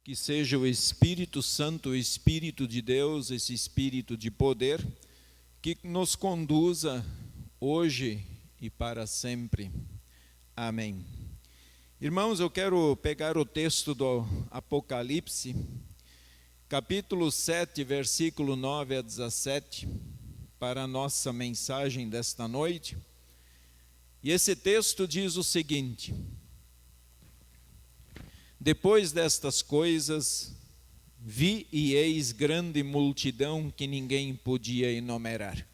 Que seja o Espírito Santo, o Espírito de Deus, esse Espírito de poder, que nos conduza hoje e para sempre. Amém. Irmãos, eu quero pegar o texto do Apocalipse, capítulo 7, versículo 9 a 17, para a nossa mensagem desta noite. E esse texto diz o seguinte: depois destas coisas, vi e eis grande multidão que ninguém podia enumerar,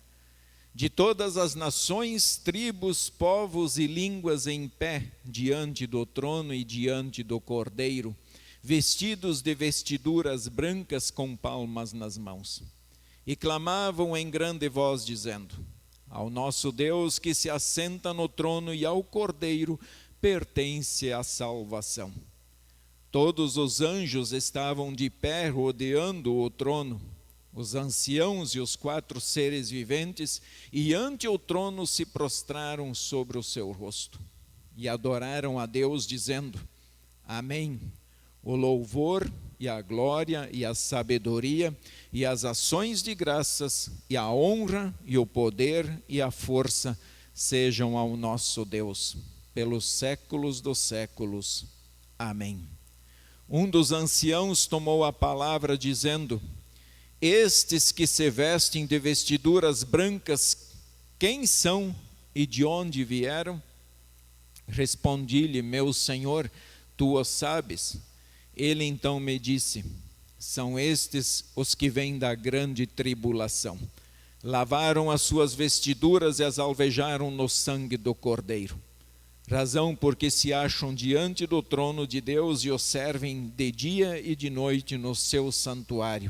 de todas as nações, tribos, povos e línguas em pé, diante do trono e diante do Cordeiro, vestidos de vestiduras brancas com palmas nas mãos. E clamavam em grande voz, dizendo: ao nosso Deus que se assenta no trono e ao Cordeiro pertence a salvação. Todos os anjos estavam de pé rodeando o trono, os anciãos e os 4 seres viventes, e ante o trono se prostraram sobre o seu rosto, e adoraram a Deus, dizendo: Amém. O louvor e a glória e a sabedoria e as ações de graças e a honra e o poder e a força sejam ao nosso Deus, pelos séculos dos séculos. Amém. Um dos anciãos tomou a palavra, dizendo: estes que se vestem de vestiduras brancas, quem são e de onde vieram? Respondi-lhe: meu Senhor, tu o sabes. Ele então me disse: são estes os que vêm da grande tribulação. Lavaram as suas vestiduras e as alvejaram no sangue do Cordeiro. Razão porque se acham diante do trono de Deus e o servem de dia e de noite no seu santuário.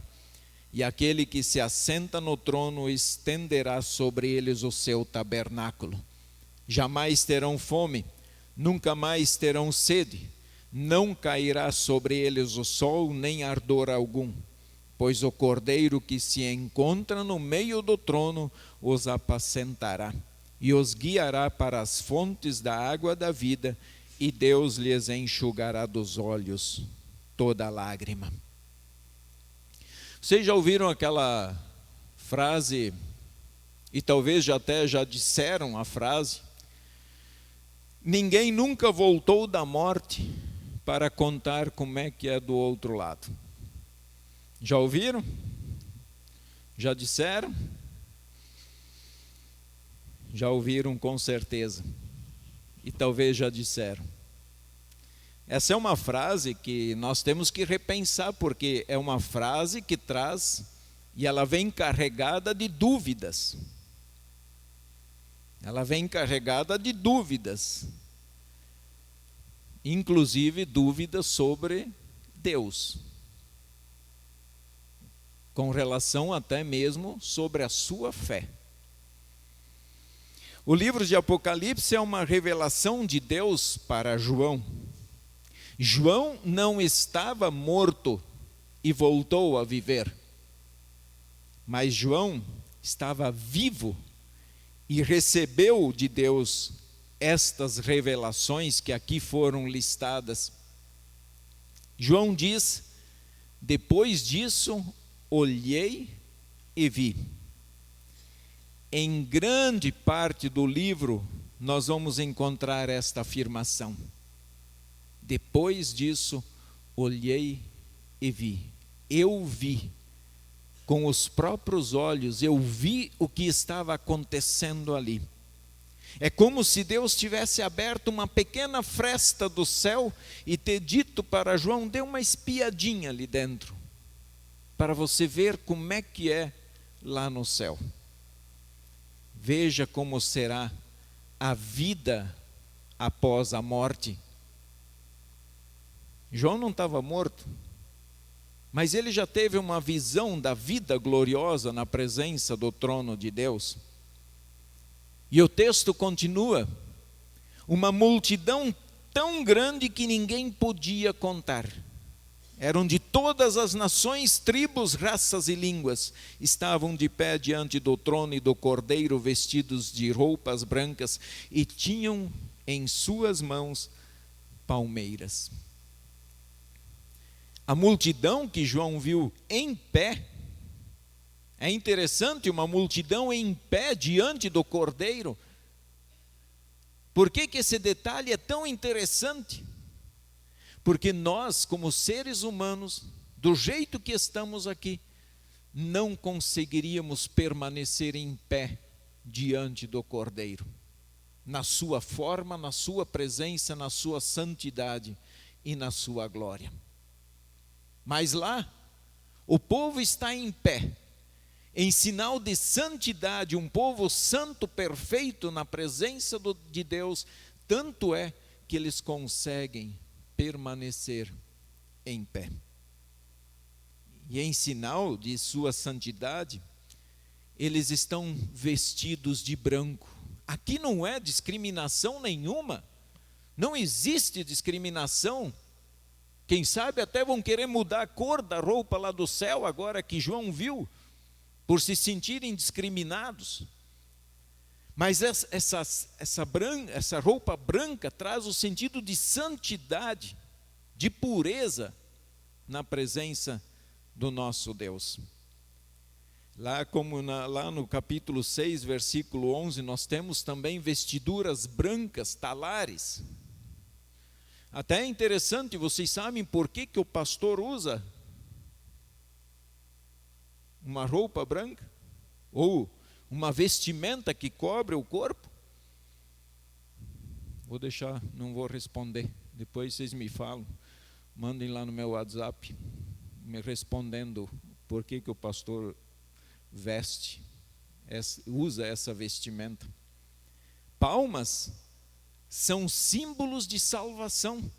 E aquele que se assenta no trono estenderá sobre eles o seu tabernáculo. Jamais terão fome, nunca mais terão sede, não cairá sobre eles o sol, nem ardor algum, pois o Cordeiro que se encontra no meio do trono os apacentará e os guiará para as fontes da água da vida, e Deus lhes enxugará dos olhos toda lágrima. Vocês já ouviram aquela frase, e talvez já disseram a frase: ninguém nunca voltou da morte para contar como é que é do outro lado. Já ouviram? Já disseram? Já ouviram com certeza, e talvez já disseram. Essa é uma frase que nós temos que repensar, porque é uma frase que traz, e ela vem carregada de dúvidas. Ela vem carregada de dúvidas, inclusive dúvidas sobre Deus, com relação até mesmo sobre a sua fé. O livro de Apocalipse é uma revelação de Deus para João. João não estava morto e voltou a viver, mas João estava vivo e recebeu de Deus estas revelações que aqui foram listadas. João diz: depois disso olhei e vi. Em grande parte do livro nós vamos encontrar esta afirmação: depois disso olhei e vi. Eu vi com os próprios olhos, eu vi o que estava acontecendo ali. É como se Deus tivesse aberto uma pequena fresta do céu e ter dito para João: dê uma espiadinha ali dentro, para você ver como é que é lá no céu. Veja como será a vida após a morte. João não estava morto, mas ele já teve uma visão da vida gloriosa na presença do trono de Deus. E o texto continua: uma multidão tão grande que ninguém podia contar. Eram de todas as nações, tribos, raças e línguas. Estavam de pé diante do trono e do Cordeiro, vestidos de roupas brancas, e tinham em suas mãos palmeiras. A multidão que João viu em pé, é interessante, uma multidão em pé diante do Cordeiro. Por que esse detalhe é tão interessante? Porque nós, como seres humanos, do jeito que estamos aqui, não conseguiríamos permanecer em pé diante do Cordeiro, na sua forma, na sua presença, na sua santidade e na sua glória. Mas lá, o povo está em pé, em sinal de santidade, um povo santo, perfeito na presença de Deus, tanto é que eles conseguem permanecer em pé. E em sinal de sua santidade, eles estão vestidos de branco. Aqui não é discriminação nenhuma, não existe discriminação. Quem sabe até vão querer mudar a cor da roupa lá do céu, agora que João viu, por se sentirem discriminados. Mas essa roupa branca traz o sentido de santidade, de pureza na presença do nosso Deus. Lá no capítulo 6, versículo 11, nós temos também vestiduras brancas, talares. Até é interessante, vocês sabem por que o pastor usa uma roupa branca? Ou uma vestimenta que cobre o corpo? Vou deixar, não vou responder. Depois vocês me falam, mandem lá no meu WhatsApp, me respondendo por que o pastor usa essa vestimenta. Palmas são símbolos de salvação.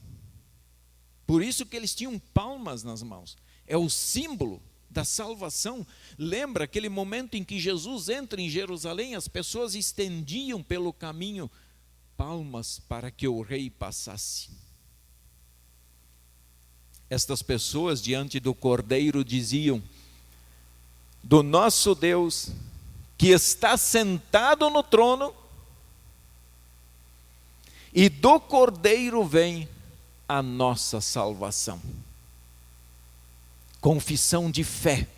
Por isso que eles tinham palmas nas mãos. É o símbolo da salvação. Lembra aquele momento em que Jesus entra em Jerusalém, as pessoas estendiam pelo caminho palmas para que o rei passasse. Estas pessoas diante do Cordeiro diziam: do nosso Deus que está sentado no trono, e do Cordeiro vem a nossa salvação. Confissão de fé.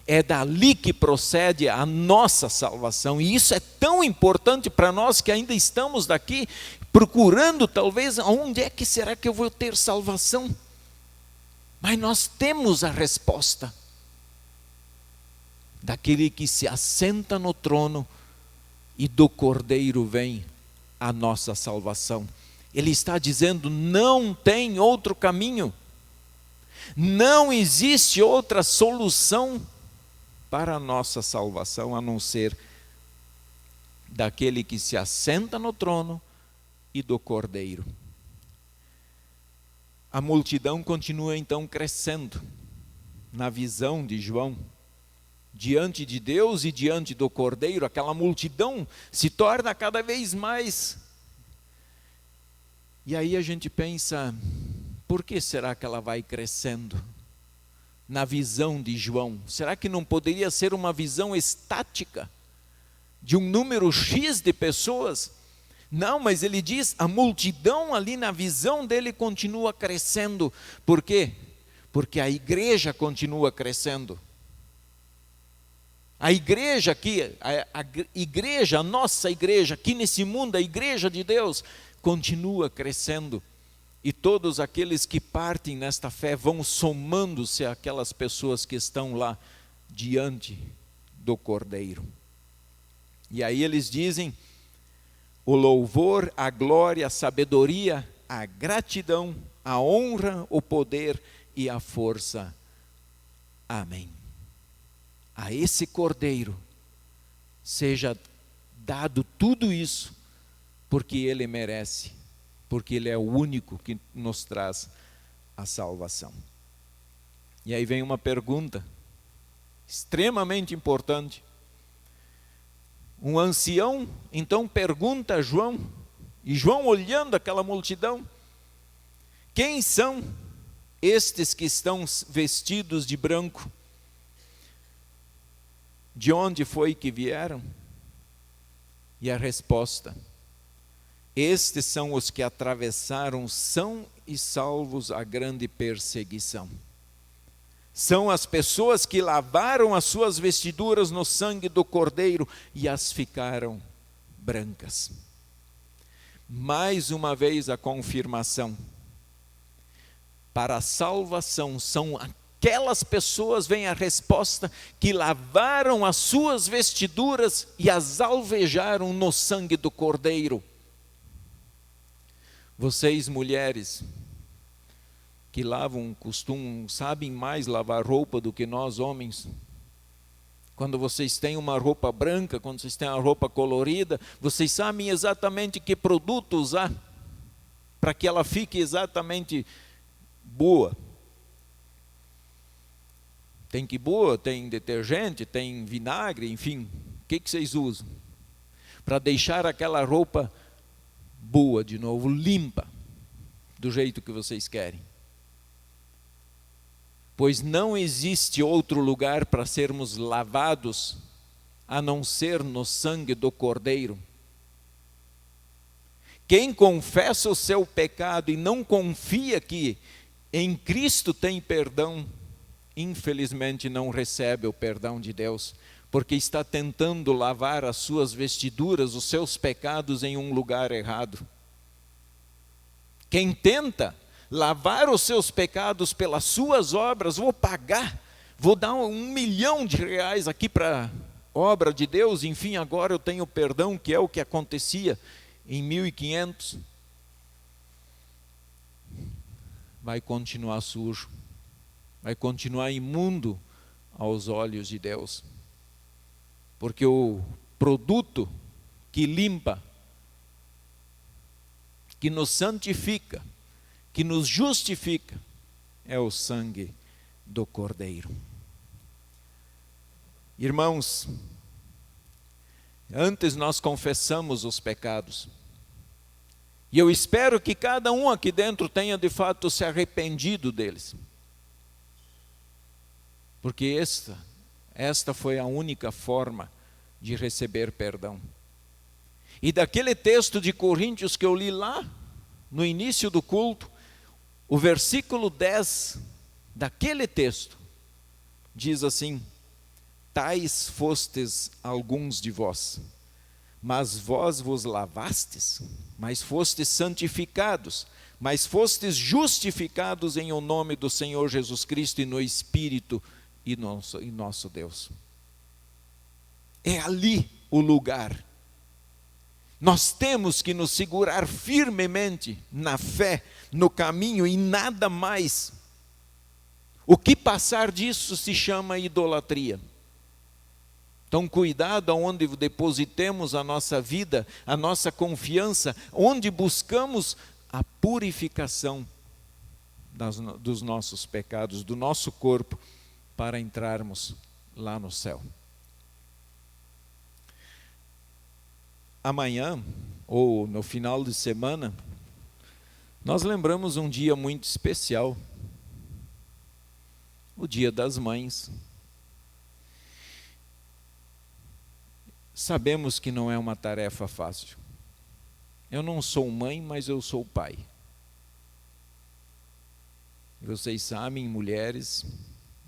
É dali que procede a nossa salvação. E isso é tão importante para nós que ainda estamos daqui procurando talvez onde é que será que eu vou ter salvação. Mas nós temos a resposta. Daquele que se assenta no trono, e do Cordeiro vem a nossa salvação. Ele está dizendo: não tem outro caminho, não existe outra solução para a nossa salvação, a não ser daquele que se assenta no trono e do Cordeiro. A multidão continua então crescendo na visão de João. Diante de Deus e diante do Cordeiro, aquela multidão se torna cada vez mais. E aí a gente pensa, por que será que ela vai crescendo? Na visão de João, será que não poderia ser uma visão estática? De um número X de pessoas? Não, mas ele diz, a multidão ali na visão dele continua crescendo. Por quê? Porque a igreja continua crescendo. A igreja aqui, a nossa igreja aqui nesse mundo, a igreja de Deus, continua crescendo. E todos aqueles que partem nesta fé vão somando-se àquelas pessoas que estão lá diante do Cordeiro. E aí eles dizem: o louvor, a glória, a sabedoria, a gratidão, a honra, o poder e a força. Amém. A esse Cordeiro seja dado tudo isso, porque ele merece, porque ele é o único que nos traz a salvação. E aí vem uma pergunta extremamente importante. Um ancião então pergunta a João, e João, olhando aquela multidão: quem são estes que estão vestidos de branco? De onde foi que vieram? E a resposta: estes são os que atravessaram e salvos a grande perseguição. São as pessoas que lavaram as suas vestiduras no sangue do Cordeiro e as ficaram brancas. Mais uma vez a confirmação. Para a salvação são aquelas pessoas, vem a resposta, que lavaram as suas vestiduras e as alvejaram no sangue do Cordeiro. Vocês mulheres que costumam, sabem mais lavar roupa do que nós homens. Quando vocês têm uma roupa branca, quando vocês têm uma roupa colorida, vocês sabem exatamente que produto usar para que ela fique exatamente boa. Tem que boa, tem detergente, tem vinagre, enfim. O que vocês usam? Para deixar aquela roupa boa de novo, limpa, do jeito que vocês querem. Pois não existe outro lugar para sermos lavados a não ser no sangue do Cordeiro. Quem confessa o seu pecado e não confia que em Cristo tem perdão, infelizmente não recebe o perdão de Deus, porque está tentando lavar as suas vestiduras, os seus pecados em um lugar errado. Quem tenta lavar os seus pecados pelas suas obras, vou pagar, vou dar R$1 milhão aqui para a obra de Deus, enfim, agora eu tenho perdão, que é o que acontecia em 1500. Vai continuar sujo, vai continuar imundo aos olhos de Deus. Porque o produto que limpa, que nos santifica, que nos justifica, é o sangue do Cordeiro. Irmãos, antes nós confessamos os pecados. E eu espero que cada um aqui dentro tenha de fato se arrependido deles. Porque esta foi a única forma de receber perdão. E daquele texto de Coríntios que eu li lá, no início do culto, o versículo 10 daquele texto, diz assim: tais fostes alguns de vós, mas vós vos lavastes, mas fostes santificados, mas fostes justificados em o nome do Senhor Jesus Cristo e no Espírito e nosso Deus. É ali o lugar. Nós temos que nos segurar firmemente na fé, no caminho e nada mais. O que passar disso se chama idolatria. Então cuidado aonde depositemos a nossa vida, a nossa confiança, onde buscamos a purificação dos nossos pecados, do nosso corpo, para entrarmos lá no céu. Amanhã, ou no final de semana, nós lembramos um dia muito especial, o Dia das Mães. Sabemos que não é uma tarefa fácil. Eu não sou mãe, mas eu sou pai. Vocês sabem, mulheres,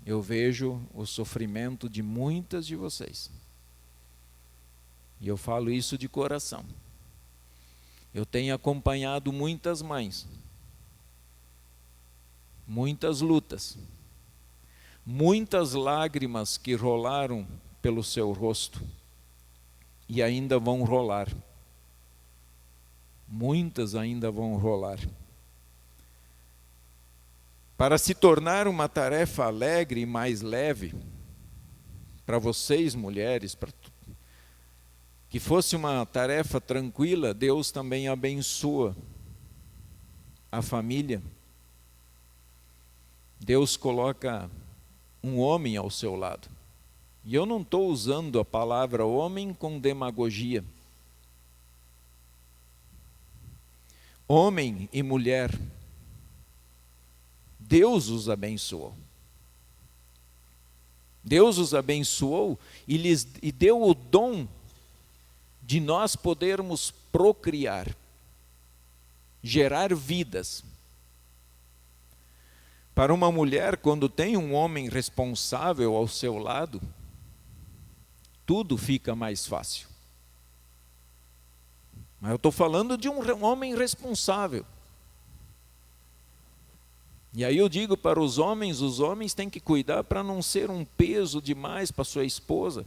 eu vejo o sofrimento de muitas de vocês. E eu falo isso de coração. Eu tenho acompanhado muitas mães, muitas lutas, muitas lágrimas que rolaram pelo seu rosto e ainda vão rolar. Muitas ainda vão rolar. Para se tornar uma tarefa alegre e mais leve, para vocês mulheres, que fosse uma tarefa tranquila, Deus também abençoa a família. Deus coloca um homem ao seu lado. E eu não estou usando a palavra homem com demagogia. Homem e mulher, Deus os abençoou. Deus os abençoou e deu o dom de nós podermos procriar, gerar vidas. Para uma mulher, quando tem um homem responsável ao seu lado, tudo fica mais fácil. Mas eu estou falando de um homem responsável. E aí eu digo para os homens têm que cuidar para não ser um peso demais para sua esposa.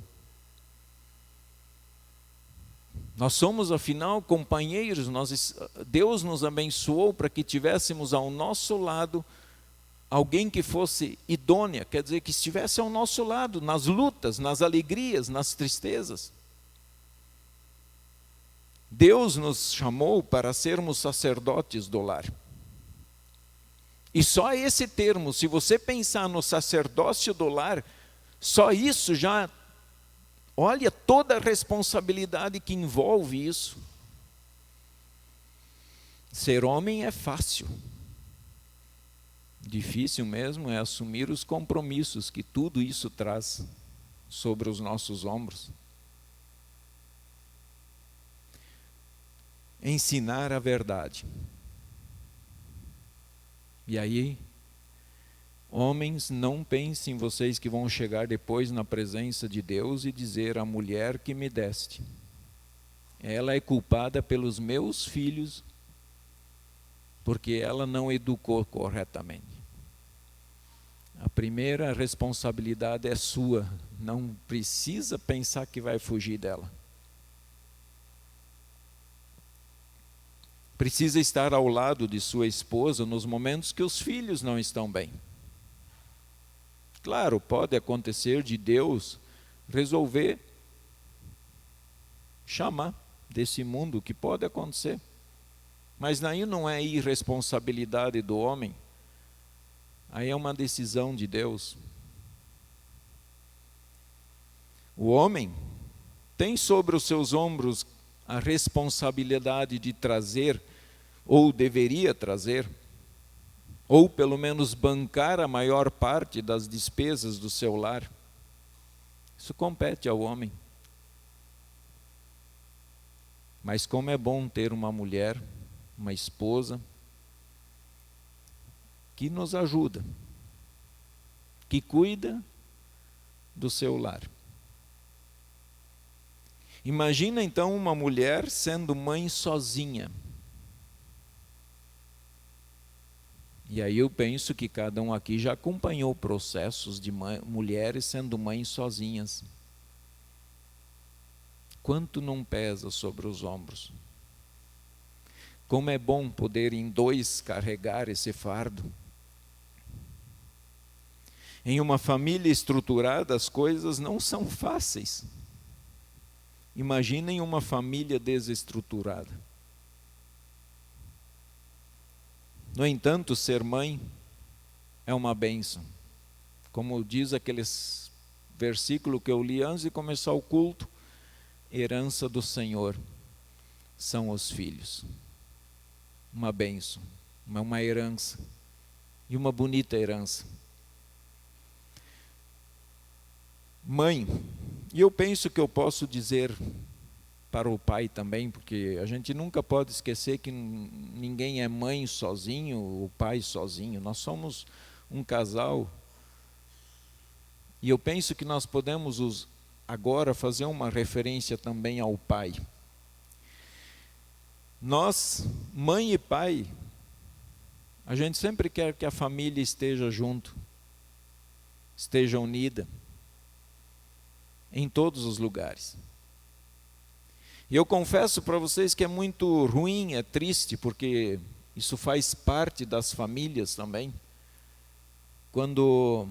Nós somos, afinal, companheiros. Deus nos abençoou para que tivéssemos ao nosso lado alguém que fosse idônea, quer dizer, que estivesse ao nosso lado, nas lutas, nas alegrias, nas tristezas. Deus nos chamou para sermos sacerdotes do lar. E só esse termo, se você pensar no sacerdócio do lar, só isso já, olha toda a responsabilidade que envolve isso. Ser homem é fácil. Difícil mesmo é assumir os compromissos que tudo isso traz sobre os nossos ombros. Ensinar a verdade. E aí, homens, não pensem vocês que vão chegar depois na presença de Deus e dizer: a mulher que me deste, ela é culpada pelos meus filhos, porque ela não educou corretamente. A primeira responsabilidade é sua, não precisa pensar que vai fugir dela. Precisa estar ao lado de sua esposa nos momentos que os filhos não estão bem. Claro, pode acontecer de Deus resolver chamar desse mundo, que pode acontecer. Mas aí não é irresponsabilidade do homem, aí é uma decisão de Deus. O homem tem sobre os seus ombros a responsabilidade de trazer, ou deveria trazer, ou pelo menos bancar a maior parte das despesas do seu lar. Isso compete ao homem. Mas como é bom ter uma mulher, uma esposa, que nos ajuda, que cuida do seu lar. Imagina então uma mulher sendo mãe sozinha. E aí eu penso que cada um aqui já acompanhou processos de mulheres sendo mães sozinhas. Quanto não pesa sobre os ombros? Como é bom poder em dois carregar esse fardo. Em uma família estruturada, as coisas não são fáceis. Imaginem uma família desestruturada. No entanto, ser mãe é uma bênção. Como diz aquele versículo que eu li antes de começar o culto, herança do Senhor são os filhos. Uma bênção, uma herança, e uma bonita herança. Mãe, e eu penso que eu posso dizer para o pai também, porque a gente nunca pode esquecer que ninguém é mãe sozinho, o pai sozinho, nós somos um casal. E eu penso que nós podemos agora fazer uma referência também ao pai. Nós, mãe e pai, a gente sempre quer que a família esteja junto, esteja unida, em todos os lugares. E eu confesso para vocês que é muito ruim, é triste, porque isso faz parte das famílias também. Quando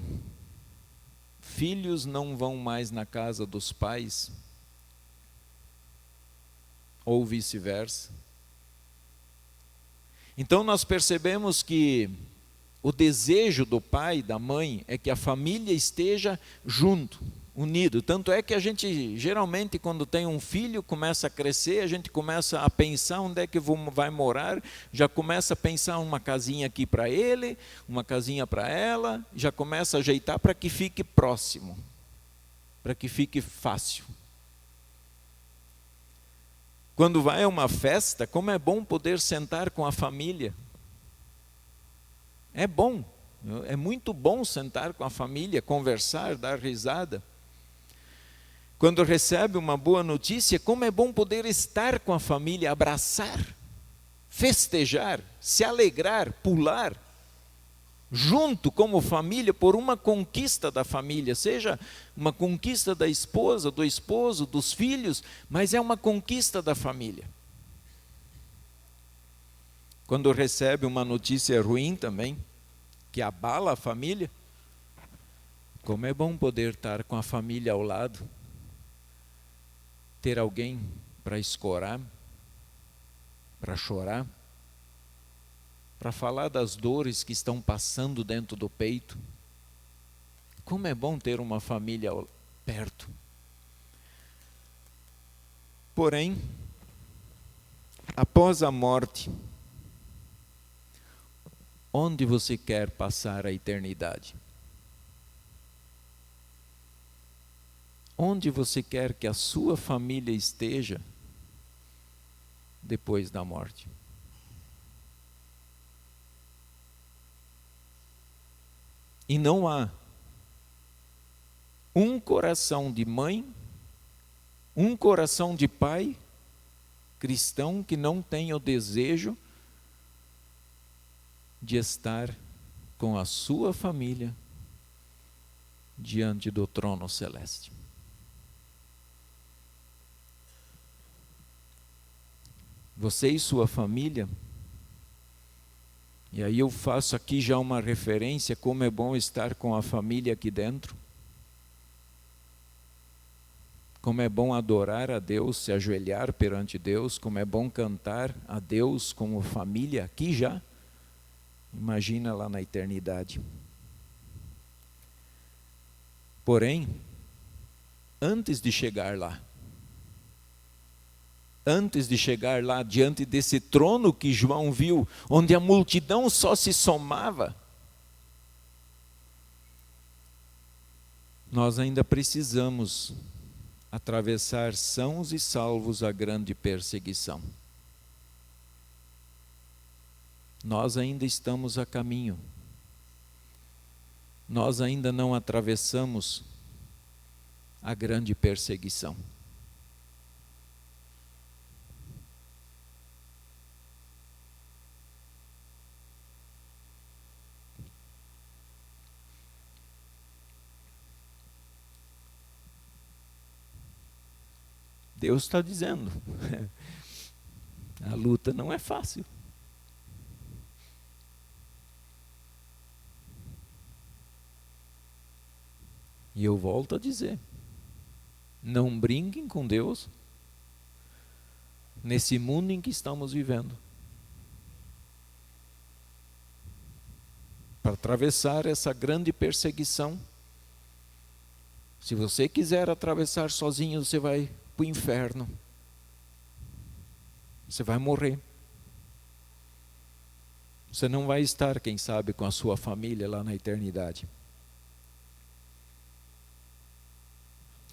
filhos não vão mais na casa dos pais, ou vice-versa. Então nós percebemos que o desejo do pai, da mãe, é que a família esteja junto, unido. Tanto é que a gente, geralmente, quando tem um filho, começa a crescer, a gente começa a pensar onde é que vai morar, já começa a pensar uma casinha aqui para ele, uma casinha para ela, já começa a ajeitar para que fique próximo, para que fique fácil. Quando vai a uma festa, como é bom poder sentar com a família. É bom É muito bom sentar com a família, conversar, dar risada. Quando recebe uma boa notícia, como é bom poder estar com a família, abraçar, festejar, se alegrar, pular, junto como família, por uma conquista da família, seja uma conquista da esposa, do esposo, dos filhos, mas é uma conquista da família. Quando recebe uma notícia ruim também, que abala a família, como é bom poder estar com a família ao lado, ter alguém para escorar, para chorar, para falar das dores que estão passando dentro do peito. Como é bom ter uma família perto. Porém, após a morte, onde você quer passar a eternidade? Onde você quer que a sua família esteja depois da morte? E não há um coração de mãe, um coração de pai cristão que não tenha o desejo de estar com a sua família diante do trono celeste. Você e sua família, e aí eu faço aqui já uma referência, como é bom estar com a família aqui dentro, como é bom adorar a Deus, se ajoelhar perante Deus, como é bom cantar a Deus como família aqui já, imagina lá na eternidade. Porém, antes de chegar lá diante desse trono que João viu, onde a multidão só se somava, nós ainda precisamos atravessar sãos e salvos a grande perseguição. Nós ainda estamos a caminho. Nós ainda não atravessamos a grande perseguição. Deus está dizendo, a luta não é fácil. E eu volto a dizer, não brinquem com Deus nesse mundo em que estamos vivendo. Para atravessar essa grande perseguição, se você quiser atravessar sozinho, você vai para o inferno. Você vai morrer. Você não vai estar, quem sabe, com a sua família lá na eternidade.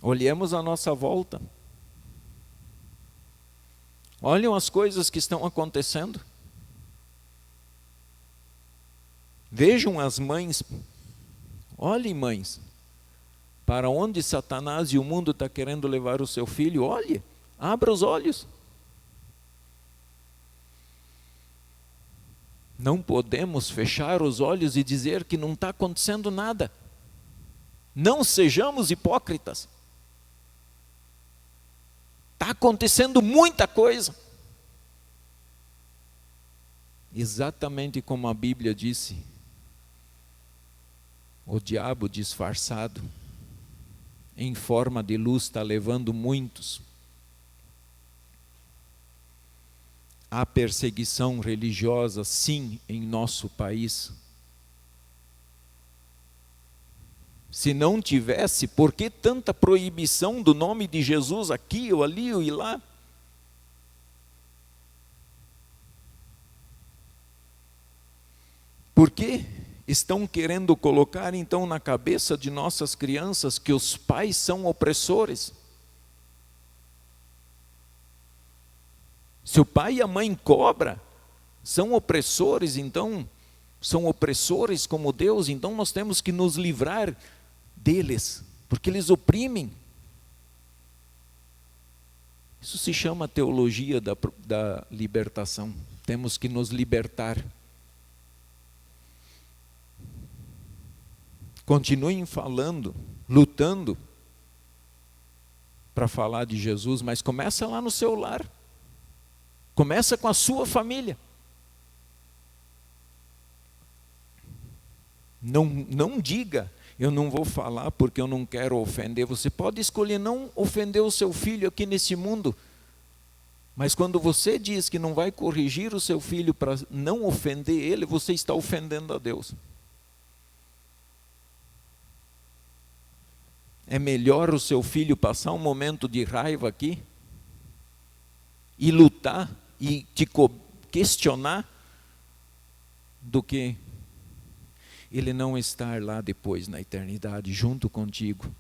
Olhemos a nossa volta. Olhem as coisas que estão acontecendo. Vejam as mães. Olhem, mães, para onde Satanás e o mundo está querendo levar o seu filho. Olhe, abra os olhos. Não podemos fechar os olhos e dizer que não está acontecendo nada. Não sejamos hipócritas. Está acontecendo muita coisa. Exatamente como a Bíblia disse, o diabo disfarçado, em forma de luz, está levando muitos à perseguição religiosa, sim, em nosso país. Se não tivesse, por que tanta proibição do nome de Jesus aqui ou ali ou lá? Por que estão querendo colocar então na cabeça de nossas crianças que os pais são opressores? Se o pai e a mãe cobram, são opressores, então são opressores como Deus, então nós temos que nos livrar deles, porque eles oprimem. Isso se chama teologia da libertação. Temos que nos libertar. Continuem falando, lutando para falar de Jesus, mas começa lá no seu lar. Começa com a sua família. Não diga, eu não vou falar porque eu não quero ofender. Você pode escolher não ofender o seu filho aqui nesse mundo, mas quando você diz que não vai corrigir o seu filho para não ofender ele, você está ofendendo a Deus. É melhor o seu filho passar um momento de raiva aqui e lutar e te questionar do que ele não estar lá depois na eternidade junto contigo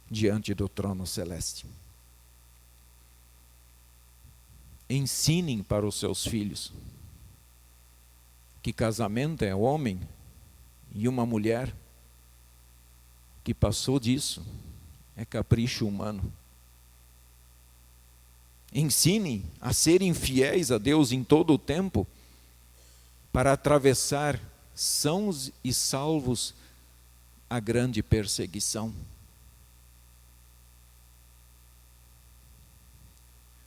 diante do trono celeste. Ensinem para os seus filhos que casamento é homem e uma mulher. Que passou disso, é capricho humano. Ensinem a serem fiéis a Deus em todo o tempo, para atravessar sãos e salvos a grande perseguição.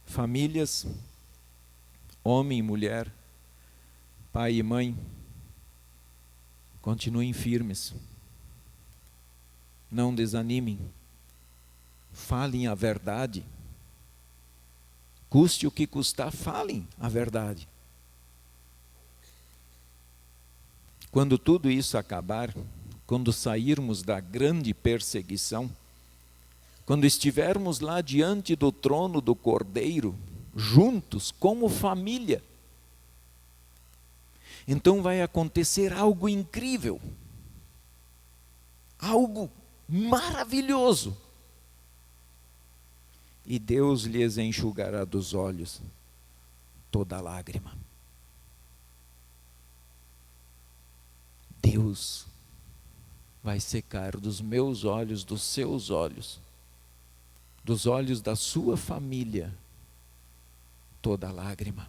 Famílias, homem e mulher, pai e mãe, continuem firmes. Não desanimem, falem a verdade, custe o que custar, falem a verdade. Quando tudo isso acabar, quando sairmos da grande perseguição, quando estivermos lá diante do trono do Cordeiro, juntos, como família, então vai acontecer algo incrível, algo maravilhoso, e Deus lhes enxugará dos olhos toda lágrima. Deus vai secar dos meus olhos, dos seus olhos, dos olhos da sua família, toda lágrima.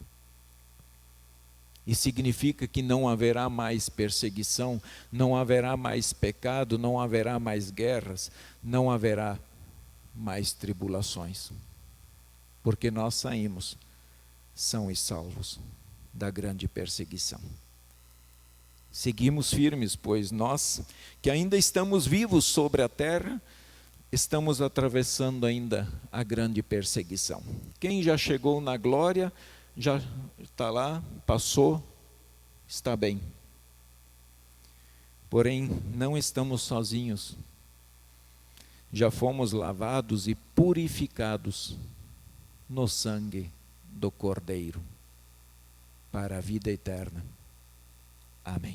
E significa que não haverá mais perseguição, não haverá mais pecado, não haverá mais guerras, não haverá mais tribulações. Porque nós saímos são e salvos da grande perseguição. Seguimos firmes, pois nós, que ainda estamos vivos sobre a terra, estamos atravessando ainda a grande perseguição. Quem já chegou na glória, já está lá, passou, está bem. Porém, não estamos sozinhos. Já fomos lavados e purificados no sangue do Cordeiro para a vida eterna. Amém.